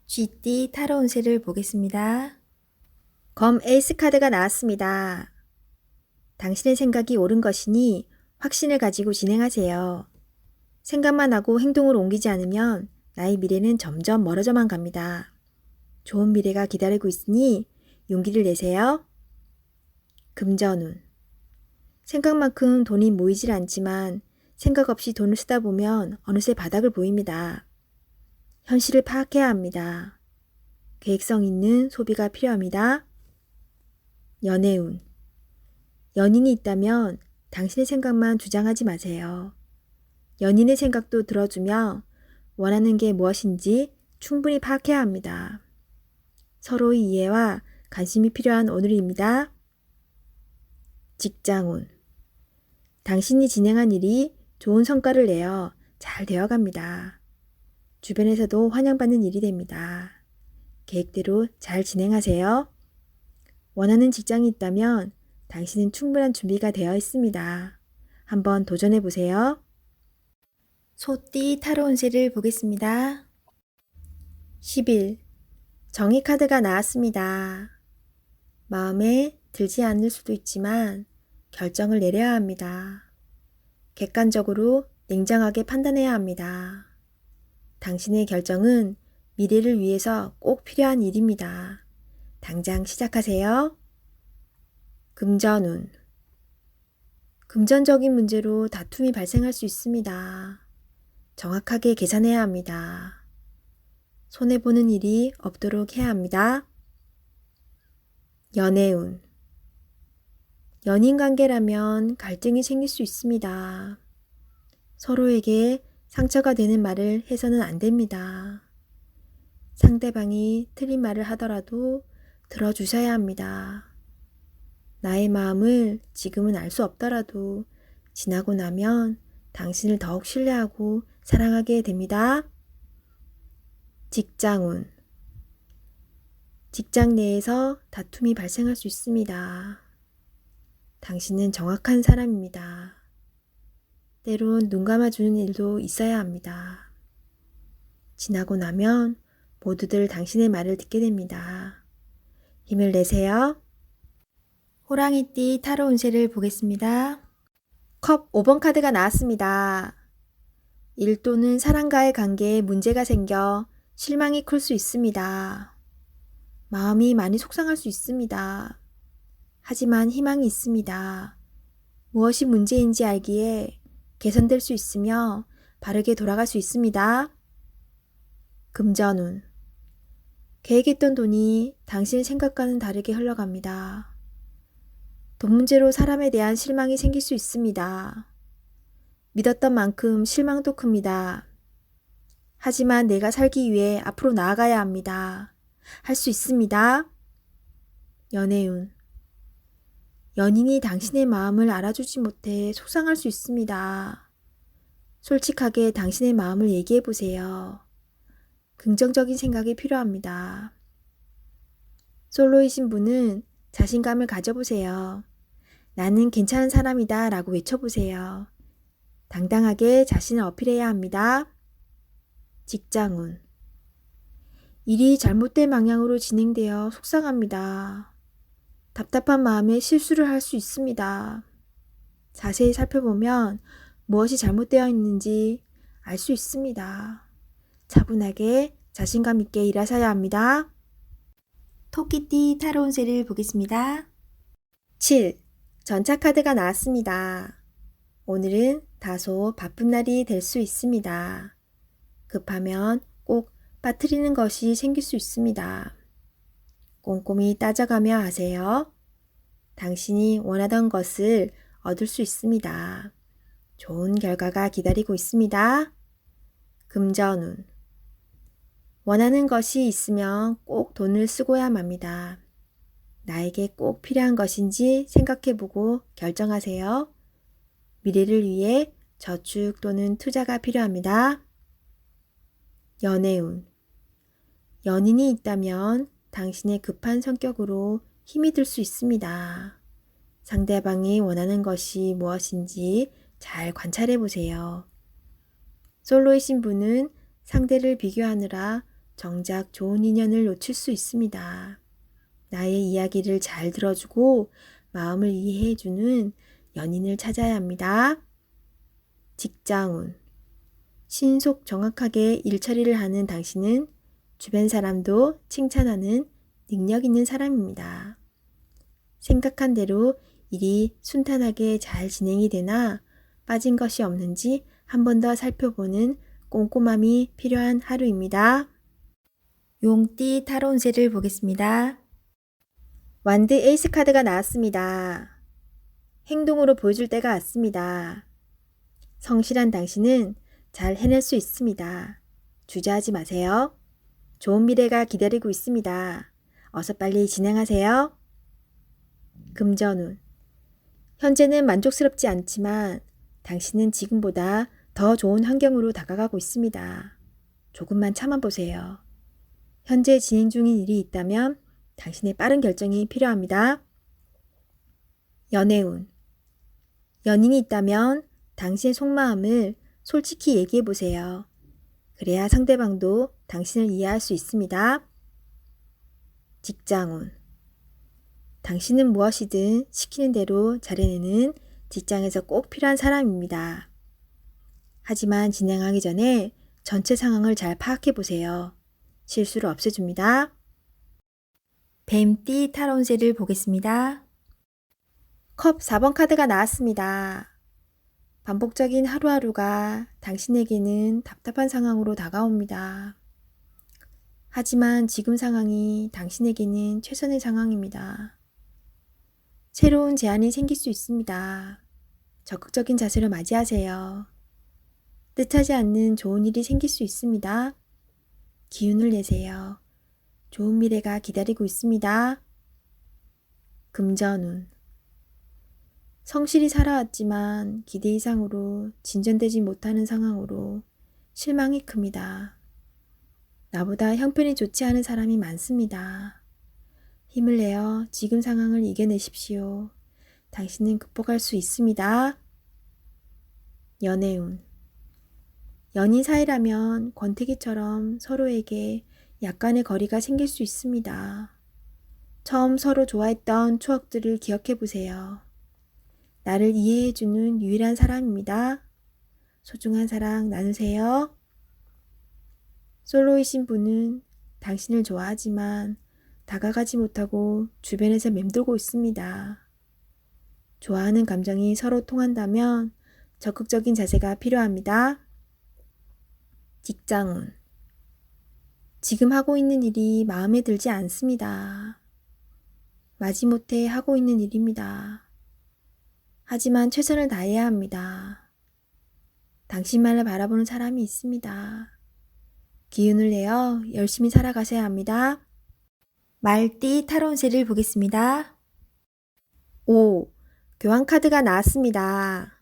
쥐띠 타로 운세를 보겠습니다. 검 에이스 카드가 나왔습니다. 당신의 생각이 옳은 것이니 확신을 가지고 진행하세요. 생각만 하고 행동으로 옮기지 않으면 나의 미래는 점점 멀어져만 갑니다. 좋은 미래가 기다리고 있으니 용기를 내세요. 금전운. 생각만큼 돈이 모이질 않지만 생각 없이 돈을 쓰다 보면 어느새 바닥을 보입니다. 현실을 파악해야 합니다. 계획성 있는 소비가 필요합니다. 연애운. 연인이 있다면 당신의 생각만 주장하지 마세요. 연인의 생각도 들어주며 원하는 게 무엇인지 충분히 파악해야 합니다. 서로의 이해와 관심이 필요한 오늘입니다. 직장운. 당신이 진행한 일이 좋은 성과를 내어 잘 되어갑니다. 주변에서도 환영받는 일이 됩니다. 계획대로 잘 진행하세요. 원하는 직장이 있다면 당신은 충분한 준비가 되어 있습니다. 한번 도전해 보세요. 소띠 타로 운세를 보겠습니다. 10일 정의 카드가 나왔습니다. 마음에 들지 않을 수도 있지만 결정을 내려야 합니다. 객관적으로 냉정하게 판단해야 합니다. 당신의 결정은 미래를 위해서 꼭 필요한 일입니다. 당장 시작하세요. 금전운. 금전적인 문제로 다툼이 발생할 수 있습니다. 정확하게 계산해야 합니다. 손해보는 일이 없도록 해야 합니다. 연애운. 연인 관계라면 갈등이 생길 수 있습니다. 서로에게 상처가 되는 말을 해서는 안 됩니다. 상대방이 틀린 말을 하더라도 들어주셔야 합니다. 나의 마음을 지금은 알 수 없더라도 지나고 나면 당신을 더욱 신뢰하고 사랑하게 됩니다. 직장운. 직장 내에서 다툼이 발생할 수 있습니다. 당신은 정확한 사람입니다. 때론 눈 감아주는 일도 있어야 합니다. 지나고 나면 모두들 당신의 말을 듣게 됩니다. 힘을 내세요. 호랑이띠 타로 운세를 보겠습니다. 컵 5번 카드가 나왔습니다. 일 또는 사람과의 관계에 문제가 생겨 실망이 클 수 있습니다. 마음이 많이 속상할 수 있습니다. 하지만 희망이 있습니다. 무엇이 문제인지 알기에 개선될 수 있으며 바르게 돌아갈 수 있습니다. 금전운. 계획했던 돈이 당신의 생각과는 다르게 흘러갑니다. 돈 문제로 사람에 대한 실망이 생길 수 있습니다. 믿었던 만큼 실망도 큽니다. 하지만 내가 살기 위해 앞으로 나아가야 합니다. 할 수 있습니다. 연애운. 연인이 당신의 마음을 알아주지 못해 속상할 수 있습니다. 솔직하게 당신의 마음을 얘기해 보세요. 긍정적인 생각이 필요합니다. 솔로이신 분은 자신감을 가져보세요. 나는 괜찮은 사람이다 라고 외쳐보세요. 당당하게 자신을 어필해야 합니다. 직장운. 일이 잘못된 방향으로 진행되어 속상합니다. 답답한 마음에 실수를 할 수 있습니다. 자세히 살펴보면 무엇이 잘못되어 있는지 알 수 있습니다. 차분하게 자신감 있게 일하셔야 합니다. 토끼띠 타로 운세를 보겠습니다. 7. 전차 카드가 나왔습니다. 오늘은 다소 바쁜 날이 될 수 있습니다. 급하면 꼭 빠뜨리는 것이 생길 수 있습니다. 꼼꼼히 따져가며 하세요. 당신이 원하던 것을 얻을 수 있습니다. 좋은 결과가 기다리고 있습니다. 금전운. 원하는 것이 있으면 꼭 돈을 쓰고야 합니다. 나에게 꼭 필요한 것인지 생각해보고 결정하세요. 미래를 위해 저축 또는 투자가 필요합니다. 연애운. 연인이 있다면 당신의 급한 성격으로 힘이 들 수 있습니다. 상대방이 원하는 것이 무엇인지 잘 관찰해 보세요. 솔로이신 분은 상대를 비교하느라 정작 좋은 인연을 놓칠 수 있습니다. 나의 이야기를 잘 들어주고 마음을 이해해주는 연인을 찾아야 합니다. 직장운. 신속 정확하게 일처리를 하는 당신은 주변 사람도 칭찬하는 능력 있는 사람입니다. 생각한 대로 일이 순탄하게 잘 진행이 되나 빠진 것이 없는지 한 번 더 살펴보는 꼼꼼함이 필요한 하루입니다. 용띠 타로 운세를 보겠습니다. 완드 에이스 카드가 나왔습니다. 행동으로 보여줄 때가 왔습니다. 성실한 당신은 잘 해낼 수 있습니다. 주저하지 마세요. 좋은 미래가 기다리고 있습니다. 어서 빨리 진행하세요. 금전운. 현재는 만족스럽지 않지만 당신은 지금보다 더 좋은 환경으로 다가가고 있습니다. 조금만 참아보세요. 현재 진행 중인 일이 있다면 당신의 빠른 결정이 필요합니다. 연애운. 연인이 있다면 당신의 속마음을 솔직히 얘기해보세요. 그래야 상대방도 당신을 이해할 수 있습니다. 직장운. 당신은 무엇이든 시키는 대로 잘해내는 직장에서 꼭 필요한 사람입니다. 하지만 진행하기 전에 전체 상황을 잘 파악해보세요. 실수를 없애줍니다. 뱀띠 타로 운세를 보겠습니다. 컵 4번 카드가 나왔습니다. 반복적인 하루하루가 당신에게는 답답한 상황으로 다가옵니다. 하지만 지금 상황이 당신에게는 최선의 상황입니다. 새로운 제안이 생길 수 있습니다. 적극적인 자세로 맞이하세요. 뜻하지 않는 좋은 일이 생길 수 있습니다. 기운을 내세요. 좋은 미래가 기다리고 있습니다. 금전운. 성실히 살아왔지만 기대 이상으로 진전되지 못하는 상황으로 실망이 큽니다. 나보다 형편이 좋지 않은 사람이 많습니다. 힘을 내어 지금 상황을 이겨내십시오. 당신은 극복할 수 있습니다. 연애운. 연인 사이라면 권태기처럼 서로에게 약간의 거리가 생길 수 있습니다. 처음 서로 좋아했던 추억들을 기억해 보세요. 나를 이해해주는 유일한 사람입니다. 소중한 사랑 나누세요. 솔로이신 분은 당신을 좋아하지만 다가가지 못하고 주변에서 맴돌고 있습니다. 좋아하는 감정이 서로 통한다면 적극적인 자세가 필요합니다. 직장운. 지금 하고 있는 일이 마음에 들지 않습니다. 마지못해 하고 있는 일입니다. 하지만 최선을 다해야 합니다. 당신만을 바라보는 사람이 있습니다. 기운을 내어 열심히 살아가셔야 합니다. 말띠 타로 운세를 보겠습니다. 5. 교환 카드가 나왔습니다.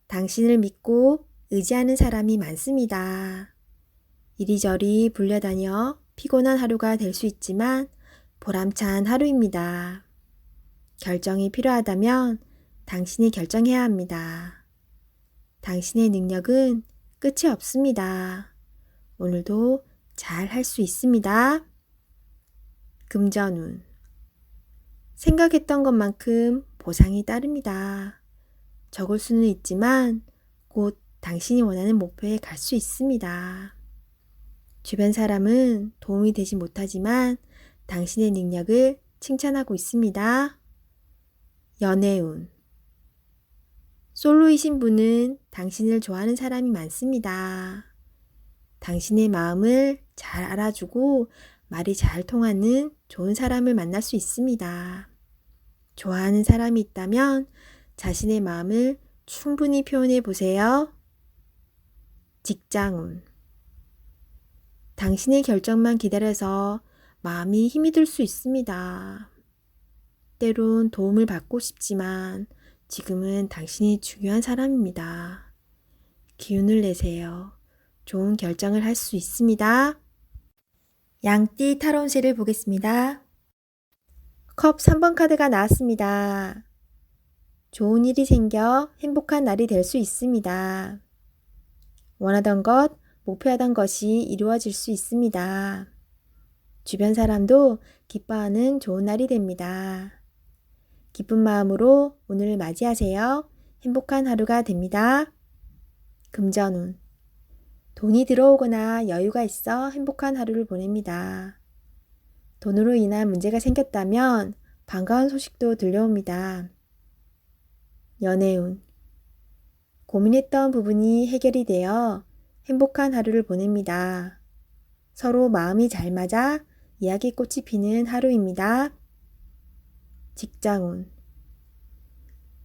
당신을 믿고 의지하는 사람이 많습니다. 이리저리 불려다녀 피곤한 하루가 될 수 있지만 보람찬 하루입니다. 결정이 필요하다면 당신이 결정해야 합니다. 당신의 능력은 끝이 없습니다. 오늘도 잘 할 수 있습니다. 금전운. 생각했던 것만큼 보상이 따릅니다. 적을 수는 있지만 곧 당신이 원하는 목표에 갈 수 있습니다. 주변 사람은 도움이 되지 못하지만 당신의 능력을 칭찬하고 있습니다. 연애운. 솔로이신 분은 당신을 좋아하는 사람이 많습니다. 당신의 마음을 잘 알아주고 말이 잘 통하는 좋은 사람을 만날 수 있습니다. 좋아하는 사람이 있다면 자신의 마음을 충분히 표현해 보세요. 직장운. 당신의 결정만 기다려서 마음이 힘이 들 수 있습니다. 때론 도움을 받고 싶지만 지금은 당신이 중요한 사람입니다. 기운을 내세요. 좋은 결정을 할 수 있습니다. 양띠 타로 운세를 보겠습니다. 컵 3번 카드가 나왔습니다. 좋은 일이 생겨 행복한 날이 될 수 있습니다. 원하던 것 목표하던 것이 이루어질 수 있습니다. 주변 사람도 기뻐하는 좋은 날이 됩니다. 기쁜 마음으로 오늘을 맞이하세요. 행복한 하루가 됩니다. 금전운. 돈이 들어오거나 여유가 있어 행복한 하루를 보냅니다. 돈으로 인한 문제가 생겼다면 반가운 소식도 들려옵니다. 연애운. 고민했던 부분이 해결이 되어 행복한 하루를 보냅니다. 서로 마음이 잘 맞아 이야기꽃이 피는 하루입니다. 직장운.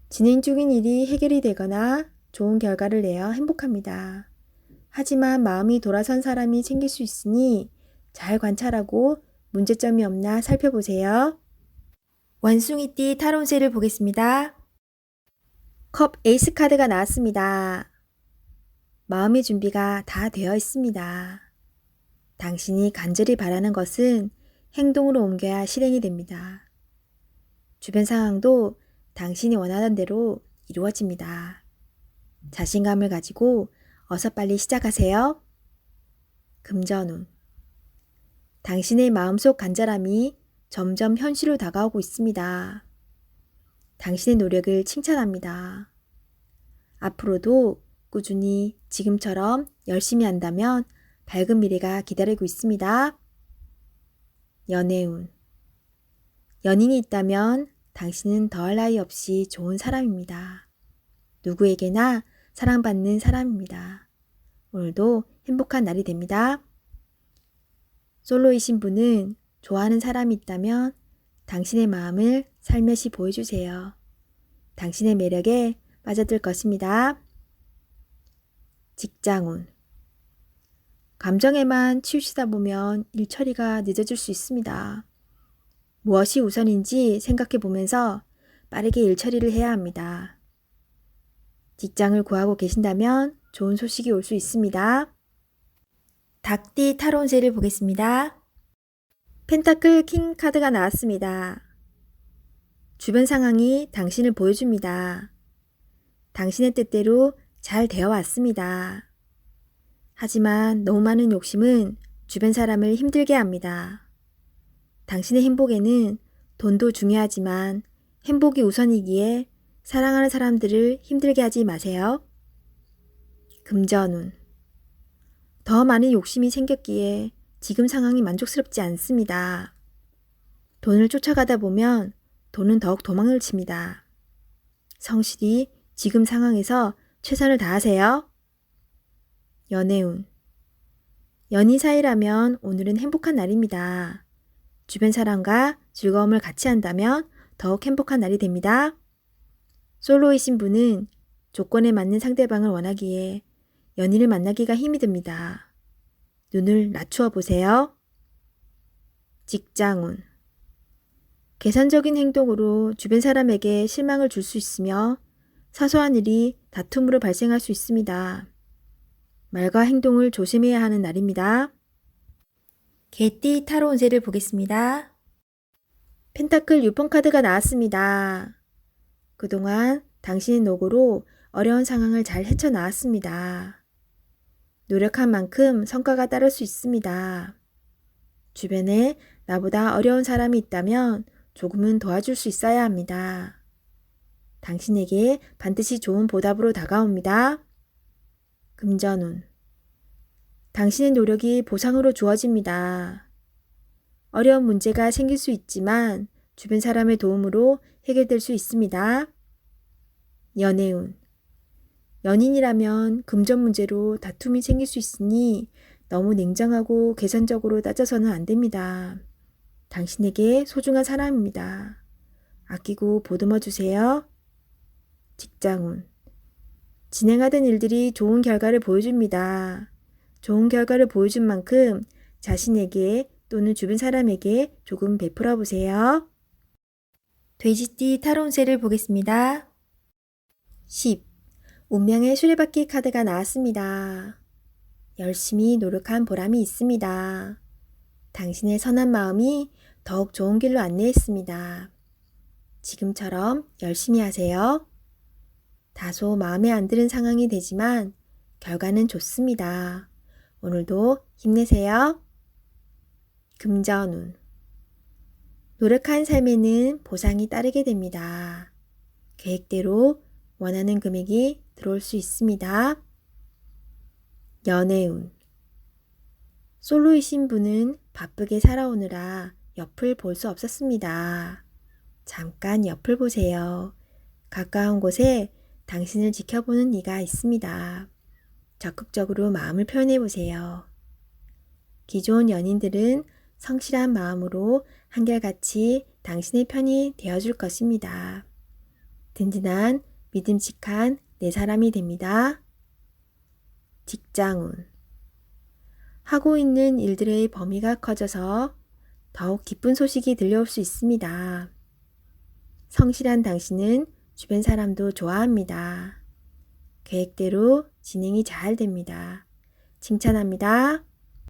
진행 중인 일이 해결이 되거나 좋은 결과를 내어 행복합니다. 하지만 마음이 돌아선 사람이 생길 수 있으니 잘 관찰하고 문제점이 없나 살펴보세요. 원숭이띠 타로운세를 보겠습니다. 컵 에이스 카드가 나왔습니다. 마음의 준비가 다 되어 있습니다. 당신이 간절히 바라는 것은 행동으로 옮겨야 실행이 됩니다. 주변 상황도 당신이 원하던 대로 이루어집니다. 자신감을 가지고 어서 빨리 시작하세요. 금전운. 당신의 마음속 간절함이 점점 현실로 다가오고 있습니다. 당신의 노력을 칭찬합니다. 앞으로도 꾸준히 지금처럼 열심히 한다면 밝은 미래가 기다리고 있습니다. 연애운. 연인이 있다면 당신은 더할 나위 없이 좋은 사람입니다. 누구에게나 사랑받는 사람입니다. 오늘도 행복한 날이 됩니다. 솔로이신 분은 좋아하는 사람이 있다면 당신의 마음을 살며시 보여주세요. 당신의 매력에 빠져들 것입니다. 직장운. 감정에만 치우치다 보면 일 처리가 늦어질 수 있습니다. 무엇이 우선인지 생각해 보면서 빠르게 일 처리를 해야 합니다. 직장을 구하고 계신다면 좋은 소식이 올 수 있습니다. 닭띠 타로운세를 보겠습니다. 펜타클 킹 카드가 나왔습니다. 주변 상황이 당신을 보여줍니다. 당신의 뜻대로 잘 되어 왔습니다. 하지만 너무 많은 욕심은 주변 사람을 힘들게 합니다. 당신의 행복에는 돈도 중요하지만 행복이 우선이기에 사랑하는 사람들을 힘들게 하지 마세요. 금전운. 더 많은 욕심이 생겼기에 지금 상황이 만족스럽지 않습니다. 돈을 쫓아가다 보면 돈은 더욱 도망을 칩니다. 성실히 지금 상황에서 최선을 다하세요. 연애운. 연인 사이라면 오늘은 행복한 날입니다. 주변 사람과 즐거움을 같이 한다면 더욱 행복한 날이 됩니다. 솔로이신 분은 조건에 맞는 상대방을 원하기에 연인을 만나기가 힘이 듭니다. 눈을 낮추어 보세요. 직장운. 계산적인 행동으로 주변 사람에게 실망을 줄 수 있으며 사소한 일이 다툼으로 발생할 수 있습니다. 말과 행동을 조심해야 하는 날입니다. 개띠 타로운세를 보겠습니다. 펜타클 6번 카드가 나왔습니다. 그동안 당신의 노고로 어려운 상황을 잘 헤쳐나왔습니다. 노력한 만큼 성과가 따를 수 있습니다. 주변에 나보다 어려운 사람이 있다면 조금은 도와줄 수 있어야 합니다. 당신에게 반드시 좋은 보답으로 다가옵니다. 금전운. 당신의 노력이 보상으로 주어집니다. 어려운 문제가 생길 수 있지만 주변 사람의 도움으로 해결될 수 있습니다. 연애운. 연인이라면 금전 문제로 다툼이 생길 수 있으니 너무 냉정하고 계산적으로 따져서는 안 됩니다. 당신에게 소중한 사람입니다. 아끼고 보듬어 주세요. 직장운. 진행하던 일들이 좋은 결과를 보여줍니다. 좋은 결과를 보여준 만큼 자신에게 또는 주변 사람에게 조금 베풀어 보세요. 돼지띠 타로운세를 보겠습니다. 10. 운명의 수레바퀴 카드가 나왔습니다. 열심히 노력한 보람이 있습니다. 당신의 선한 마음이 더욱 좋은 길로 안내했습니다. 지금처럼 열심히 하세요. 다소 마음에 안 드는 상황이 되지만 결과는 좋습니다. 오늘도 힘내세요. 금전운. 노력한 삶에는 보상이 따르게 됩니다. 계획대로 원하는 금액이 들어올 수 있습니다. 연애운. 솔로이신 분은 바쁘게 살아오느라 옆을 볼 수 없었습니다. 잠깐 옆을 보세요. 가까운 곳에 당신을 지켜보는 이가 있습니다. 적극적으로 마음을 표현해 보세요. 기존 연인들은 성실한 마음으로 한결같이 당신의 편이 되어줄 것입니다. 든든한 믿음직한 내 사람이 됩니다. 직장운. 하고 있는 일들의 범위가 커져서 더욱 기쁜 소식이 들려올 수 있습니다. 성실한 당신은 주변 사람도 좋아합니다. 계획대로 진행이 잘 됩니다. 칭찬합니다.